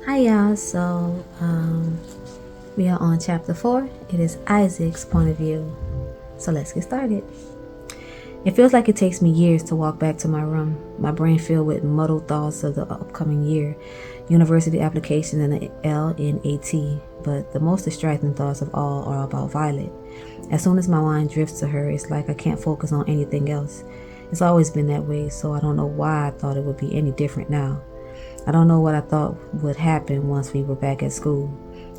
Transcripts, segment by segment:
Hi y'all, we are on chapter 4. It is Isaac's point of view. So let's get started. It feels like it takes me years to walk back to my room, my brain filled with muddled thoughts of the upcoming year, university applications and the LNAT, but the most distracting thoughts of all are about Violet. As soon as my mind drifts to her, it's like I can't focus on anything else. It's always been that way, so I don't know why I thought it would be any different now. I don't know what I thought would happen once we were back at school.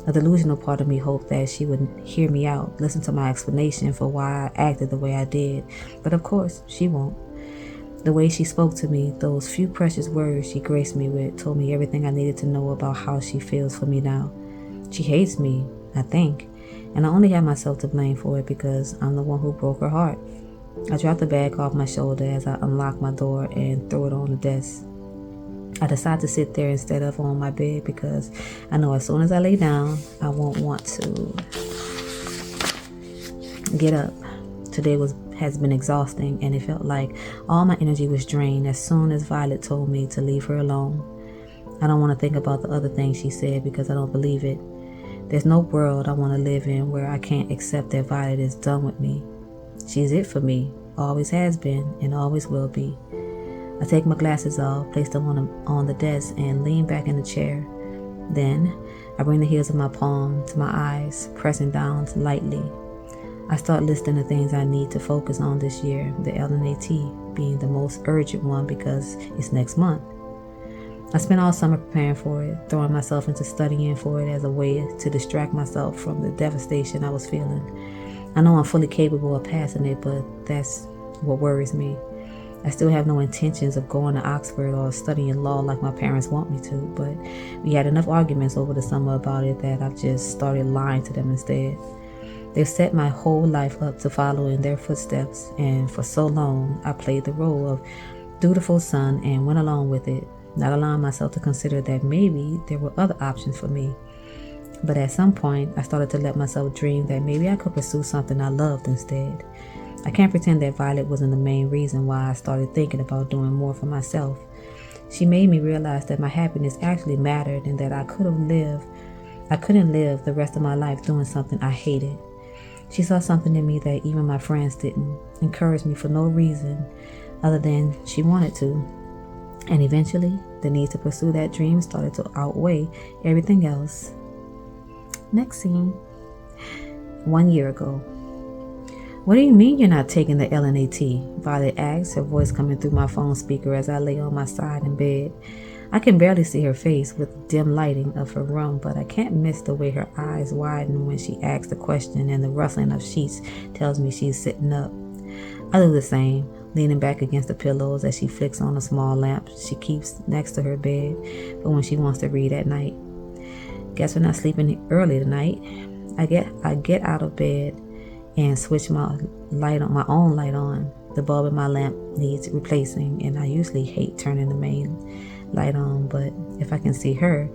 A delusional part of me hoped that she would hear me out, listen to my explanation for why I acted the way I did, but of course, she won't. The way she spoke to me, those few precious words she graced me with, told me everything I needed to know about how she feels for me now. She hates me, I think, and I only have myself to blame for it because I'm the one who broke her heart. I dropped the bag off my shoulder as I unlocked my door and threw it on the desk. I decided to sit there instead of on my bed because I know as soon as I lay down, I won't want to get up. Today has been exhausting, and it felt like all my energy was drained as soon as Violet told me to leave her alone. I don't want to think about the other things she said because I don't believe it. There's no world I want to live in where I can't accept that Violet is done with me. She's it for me, always has been, and always will be. I take my glasses off, place them on the desk, and lean back in the chair. Then, I bring the heels of my palm to my eyes, pressing down lightly. I start listing the things I need to focus on this year, the LNAT being the most urgent one because it's next month. I spent all summer preparing for it, throwing myself into studying for it as a way to distract myself from the devastation I was feeling. I know I'm fully capable of passing it, but that's what worries me. I still have no intentions of going to Oxford or studying law like my parents want me to, but we had enough arguments over the summer about it that I've just started lying to them instead. They've set my whole life up to follow in their footsteps, and for so long I played the role of dutiful son and went along with it, not allowing myself to consider that maybe there were other options for me. But at some point, I started to let myself dream that maybe I could pursue something I loved instead. I can't pretend that Violet wasn't the main reason why I started thinking about doing more for myself. She made me realize that my happiness actually mattered and that I couldn't live the rest of my life doing something I hated. She saw something in me that even my friends didn't, encouraged me for no reason other than she wanted to. And eventually, the need to pursue that dream started to outweigh everything else. Next scene. 1 year ago. What do you mean you're not taking the LNAT? Violet asked, her voice coming through my phone speaker as I lay on my side in bed. I can barely see her face with the dim lighting of her room, but I can't miss the way her eyes widen when she asks the question, and the rustling of sheets tells me she's sitting up. I do the same, leaning back against the pillows as she flicks on a small lamp she keeps next to her bed for when she wants to read at night. Guess we're not sleeping early tonight. I get out of bed and switch my own light on. The bulb in my lamp needs replacing, and I usually hate turning the main light on, but if I can see her,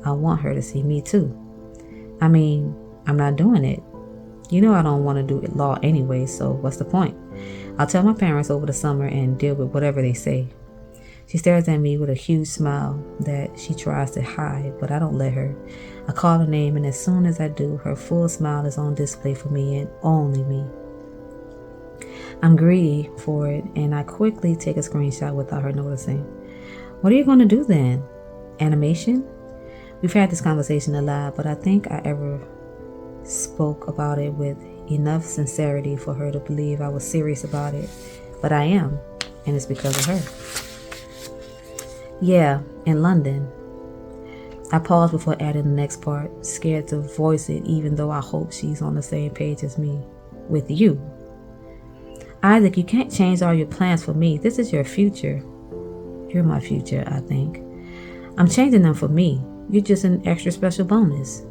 I want her to see me too. I mean, I'm not doing it. You know I don't want to do law anyway, so what's the point? I'll tell my parents over the summer and deal with whatever they say. She stares at me with a huge smile that she tries to hide, but I don't let her. I call her name, and as soon as I do, her full smile is on display for me and only me. I'm greedy for it, and I quickly take a screenshot without her noticing. What are you going to do then? Animation? We've had this conversation a lot, but I think I ever spoke about it with enough sincerity for her to believe I was serious about it. But I am, and it's because of her. Yeah, in London. I pause before adding the next part, scared to voice it even though I hope she's on the same page as me. With you. Isaac, you can't change all your plans for me. This is your future. You're my future, I think. I'm changing them for me. You're just an extra special bonus.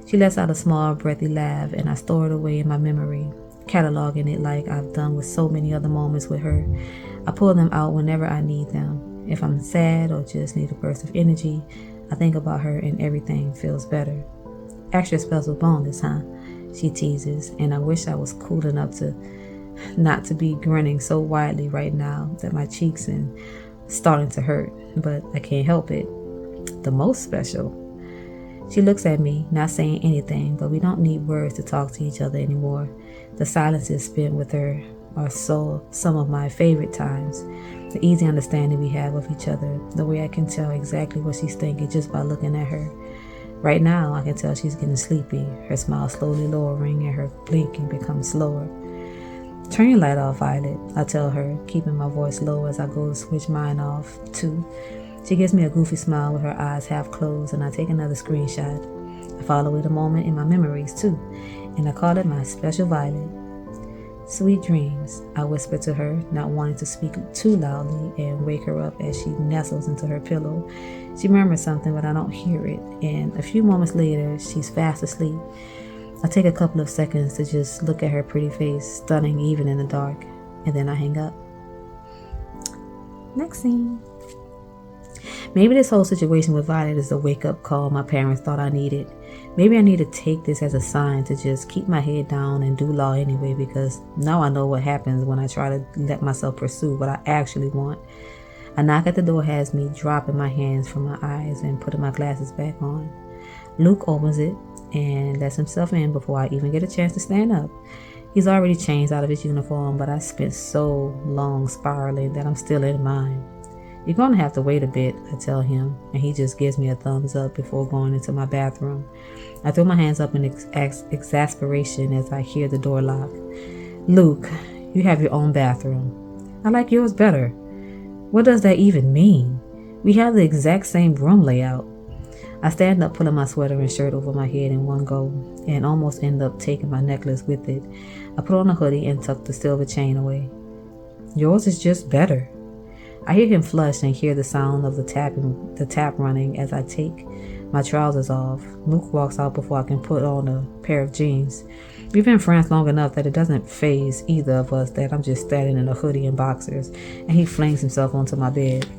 She lets out a small, breathy laugh, and I store it away in my memory, cataloging it like I've done with so many other moments with her. I pull them out whenever I need them. If I'm sad or just need a burst of energy, I think about her and everything feels better. Extra special bonus, huh? She teases, and I wish I was cool enough to not to be grinning so widely right now that my cheeks are starting to hurt, but I can't help it. The most special. She looks at me, not saying anything, but we don't need words to talk to each other anymore. The silences spent with her are some of my favorite times. The easy understanding we have of each other, the way I can tell exactly what she's thinking just by looking at her. Right now, I can tell she's getting sleepy, her smile slowly lowering and her blinking becomes slower. Turn your light off, Violet, I tell her, keeping my voice low as I go to switch mine off, too. She gives me a goofy smile with her eyes half closed, and I take another screenshot. I follow it a moment in my memories, too, and I call it my special Violet. Sweet dreams, I whisper to her, not wanting to speak too loudly and wake her up as she nestles into her pillow. She murmurs something, but I don't hear it, and a few moments later, she's fast asleep. I take a couple of seconds to just look at her pretty face, stunning even in the dark, and then I hang up. Next scene. Maybe this whole situation with Violet is the wake-up call my parents thought I needed. Maybe I need to take this as a sign to just keep my head down and do law anyway, because now I know what happens when I try to let myself pursue what I actually want. A knock at the door has me dropping my hands from my eyes and putting my glasses back on. Luke opens it and lets himself in before I even get a chance to stand up. He's already changed out of his uniform, but I spent so long spiraling that I'm still in mine. You're going to have to wait a bit, I tell him, and he just gives me a thumbs up before going into my bathroom. I throw my hands up in exasperation as I hear the door lock. Luke, you have your own bathroom. I like yours better. What does that even mean? We have the exact same room layout. I stand up, pulling my sweater and shirt over my head in one go, and almost end up taking my necklace with it. I put on a hoodie and tuck the silver chain away. Yours is just better. I hear him flush and hear the sound of the tap running as I take my trousers off. Luke walks out before I can put on a pair of jeans. We've been friends long enough that it doesn't faze either of us that I'm just standing in a hoodie and boxers, and he flings himself onto my bed.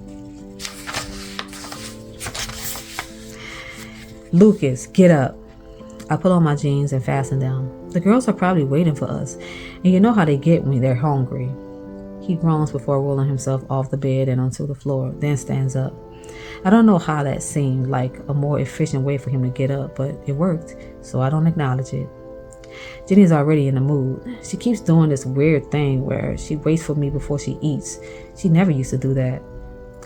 Lucas, get up. I put on my jeans and fasten them. The girls are probably waiting for us, and you know how they get when they're hungry. He groans before rolling himself off the bed and onto the floor, then stands up. I don't know how that seemed like a more efficient way for him to get up, but it worked, so I don't acknowledge it. Jenny's already in the mood. She keeps doing this weird thing where she waits for me before she eats. She never used to do that.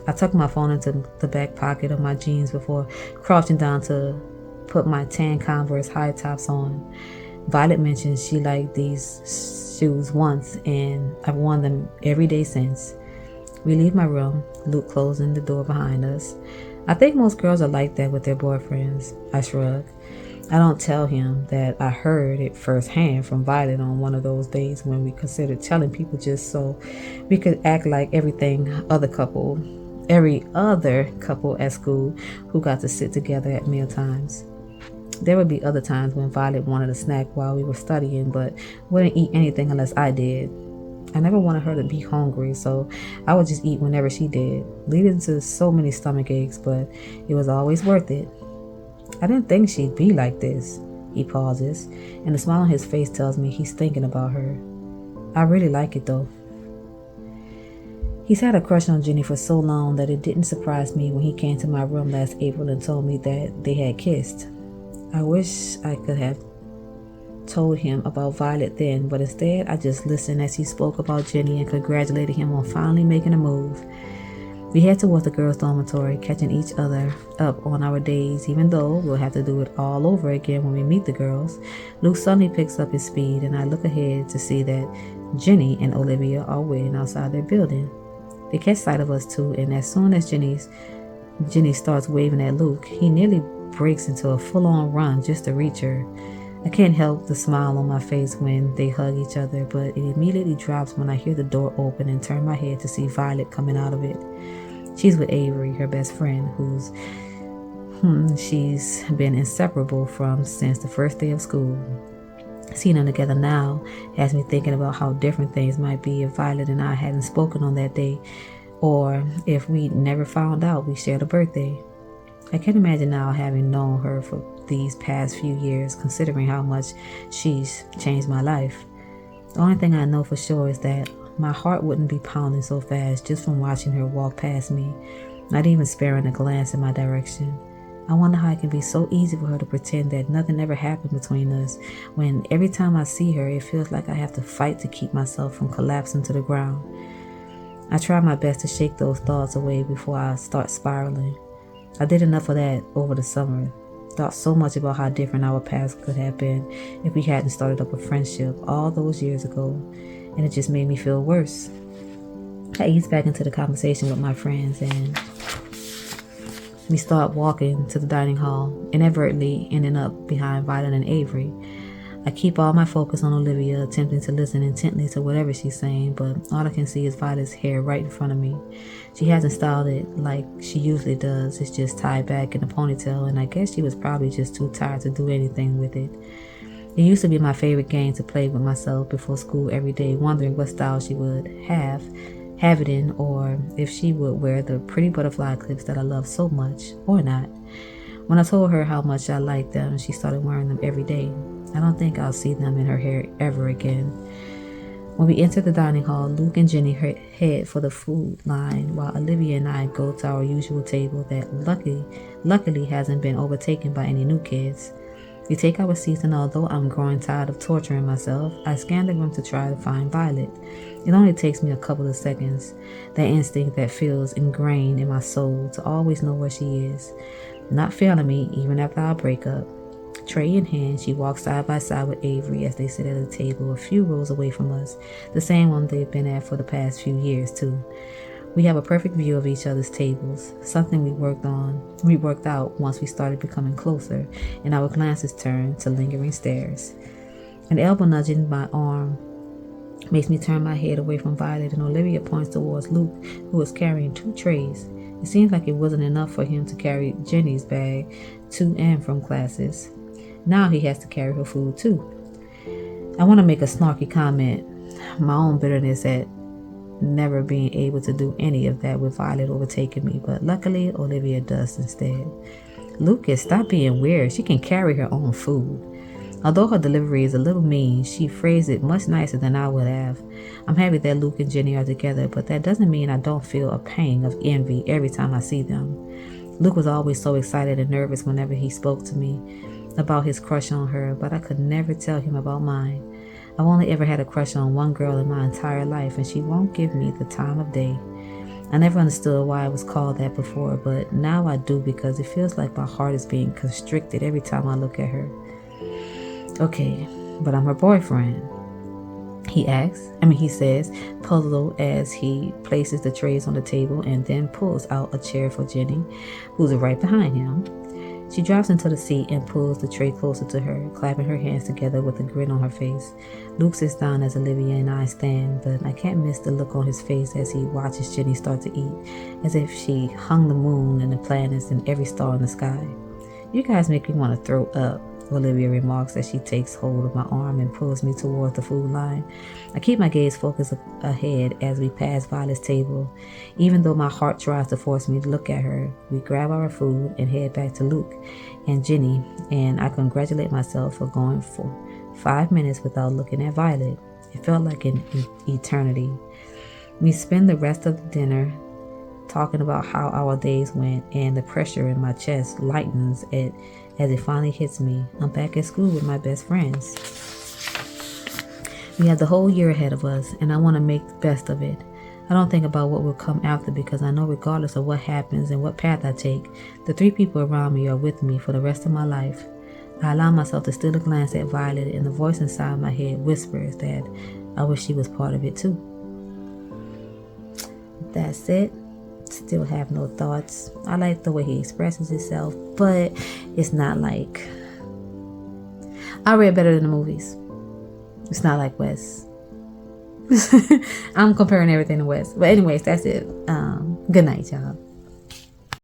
I tuck my phone into the back pocket of my jeans before crouching down to put my tan Converse high tops on. Violet mentioned she liked these shoes once, and I've worn them every day since. We leave my room, Luke closing the door behind us. I think most girls are like that with their boyfriends. I shrug. I don't tell him that I heard it firsthand from Violet on one of those days when we considered telling people just so we could act like every other couple at school who got to sit together at meal times. There would be other times when Violet wanted a snack while we were studying, but wouldn't eat anything unless I did. I never wanted her to be hungry, so I would just eat whenever she did, leading to so many stomach aches, but it was always worth it. I didn't think she'd be like this. He pauses, and the smile on his face tells me he's thinking about her. I really like it, though. He's had a crush on Jenny for so long that it didn't surprise me when he came to my room last April and told me that they had kissed. I wish I could have told him about Violet then, but instead I just listened as he spoke about Jenny and congratulated him on finally making a move. We head towards the girls' dormitory, catching each other up on our days, even though we'll have to do it all over again when we meet the girls. Luke suddenly picks up his speed, and I look ahead to see that Jenny and Olivia are waiting outside their building. They catch sight of us too, and as soon as Jenny starts waving at Luke, he nearly breaks into a full-on run just to reach her. I can't help the smile on my face when they hug each other, but it immediately drops when I hear the door open and turn my head to see Violet coming out of it. She's with Avery, her best friend, she's been inseparable from since the first day of school. Seeing them together now has me thinking about how different things might be if Violet and I hadn't spoken on that day, or if we never found out we shared a birthday. I can't imagine now having known her for these past few years, considering how much she's changed my life. The only thing I know for sure is that my heart wouldn't be pounding so fast just from watching her walk past me, not even sparing a glance in my direction. I wonder how it can be so easy for her to pretend that nothing ever happened between us, when every time I see her, it feels like I have to fight to keep myself from collapsing to the ground. I try my best to shake those thoughts away before I start spiraling. I did enough of that over the summer. Thought so much about how different our paths could have been if we hadn't started up a friendship all those years ago, and it just made me feel worse. I eased back into the conversation with my friends, and we start walking to the dining hall, inadvertently ending up behind Violet and Avery. I keep all my focus on Olivia, attempting to listen intently to whatever she's saying, but all I can see is Violet's hair right in front of me. She hasn't styled it like she usually does. It's just tied back in a ponytail, and I guess she was probably just too tired to do anything with it. It used to be my favorite game to play with myself before school every day, wondering what style she would have it in, or if she would wear the pretty butterfly clips that I love so much, or not. When I told her how much I liked them, she started wearing them every day. I don't think I'll see them in her hair ever again. When we enter the dining hall, Luke and Jenny head for the food line, while Olivia and I go to our usual table that luckily hasn't been overtaken by any new kids. We take our seats, and although I'm growing tired of torturing myself, I scan the room to try to find Violet. It only takes me a couple of seconds, that instinct that feels ingrained in my soul to always know where she is, not failing me even after our breakup. Tray in hand, she walks side by side with Avery as they sit at a table a few rows away from us, the same one they've been at for the past few years too. We have a perfect view of each other's tables, something we worked out once we started becoming closer, and our glances turned to lingering stares. An elbow nudging my arm makes me turn my head away from Violet, and Olivia points towards Luke, who is carrying 2 trays. It seems like it wasn't enough for him to carry Jenny's bag to and from classes. Now he has to carry her food too. I want to make a snarky comment, my own bitterness at never being able to do any of that with Violet overtaking me, but luckily Olivia does instead. Lucas, stop being weird. She can carry her own food. Although her delivery is a little mean, she phrased it much nicer than I would have. I'm happy that Luke and Jenny are together, but that doesn't mean I don't feel a pang of envy every time I see them. Luke was always so excited and nervous whenever he spoke to me about his crush on her, but I could never tell him about mine. I've only ever had a crush on one girl in my entire life, and she won't give me the time of day. I never understood why it was called that before, but now I do, because it feels like my heart is being constricted every time I look at her. Okay, but I'm her boyfriend, he says, puzzled as he places the trays on the table and then pulls out a chair for Jenny, who's right behind him. She drops into the seat and pulls the tray closer to her, clapping her hands together with a grin on her face. Luke sits down as Olivia and I stand, but I can't miss the look on his face as he watches Jenny start to eat, as if she hung the moon and the planets and every star in the sky. You guys make me want to throw up, Olivia remarks as she takes hold of my arm and pulls me towards the food line. I keep my gaze focused ahead as we pass Violet's table. Even though my heart tries to force me to look at her, we grab our food and head back to Luke and Jenny, and I congratulate myself for going for 5 minutes without looking at Violet. It felt like an eternity. We spend the rest of the dinner talking about how our days went, and the pressure in my chest lightens as it finally hits me. I'm back at school with my best friends. We have the whole year ahead of us, and I want to make the best of it. I don't think about what will come after, because I know regardless of what happens and what path I take, the 3 people around me are with me for the rest of my life. I allow myself to steal a glance at Violet, and the voice inside my head whispers that I wish she was part of it too. That's it. Still have no thoughts. I like the way he expresses himself, but it's not like I read better than the movies. It's not like Wes. I'm comparing everything to Wes. But anyways, that's it. Good night, y'all.